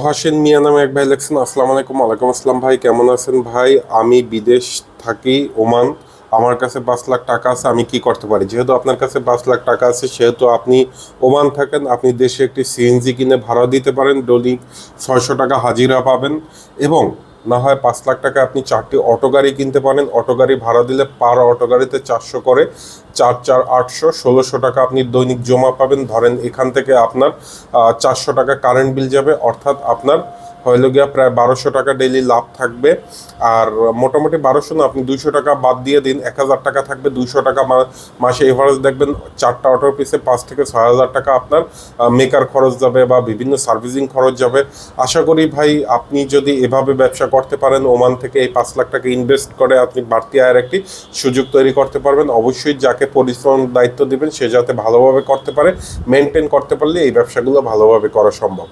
হাসিন মিয়া নামে এক ভাই লেখছেন, আসসালামু আলাইকুম। ওয়ালাইকুম আসসালাম ভাই, কেমন আছেন ভাই? আমি বিদেশ থাকি, ওমান। আমার কাছে 5 লাখ টাকা আছে, আমি কি করতে পারি? যেহেতু আপনার কাছে 5 লাখ টাকা আছে, সেহেতু আপনি ওমান থাকেন, আপনি দেশে একটি সিএনজি কিনে ভাড়া দিতে পারেন। দৈনিক 600 টাকা হাজিরা পাবেন। এবং না হয় 5 লাখ টাকা আপনি 4টি অটো গাড়ি কিনতে পারেন। অটো গাড়ি ভাড়া দিলে পার অটো গাড়িতে 400 করে, 4 4 800, 1600 টাকা আপনি দৈনিক জমা পাবেন। ধরেন এখান থেকে আপনার 400 টাকা কারেন্ট বিল যাবে, অর্থাৎ আপনার হইল গিয়া প্রায় 1200 টাকা ডেইলি লাভ থাকবে। আর মোটামুটি 1200 না, আপনি 200 টাকা বাদ দিয়ে দিন, 1000 টাকা থাকবে। 200 টাকা মাসে এভারেজ দেখবেন 4টা অটোর পিছে 5 থেকে 6 হাজার টাকা আপনার মেকার খরচ যাবে বা বিভিন্ন সার্ভিসিং খরচ যাবে। আশা করি ভাই, আপনি যদি এভাবে ব্যবসা করতে পারেন, ওমান থেকে এই 5 লাখ টাকা ইনভেস্ট করে আপনি বাড়তি আয়ের একটি সুযোগ তৈরি করতে পারবেন। অবশ্যই যাকে পরিশ্রম দায়িত্ব দিবেন সে যাতে ভালোভাবে করতে পারে, মেনটেন করতে পারলে এই ব্যবসাগুলো ভালোভাবে করা সম্ভব।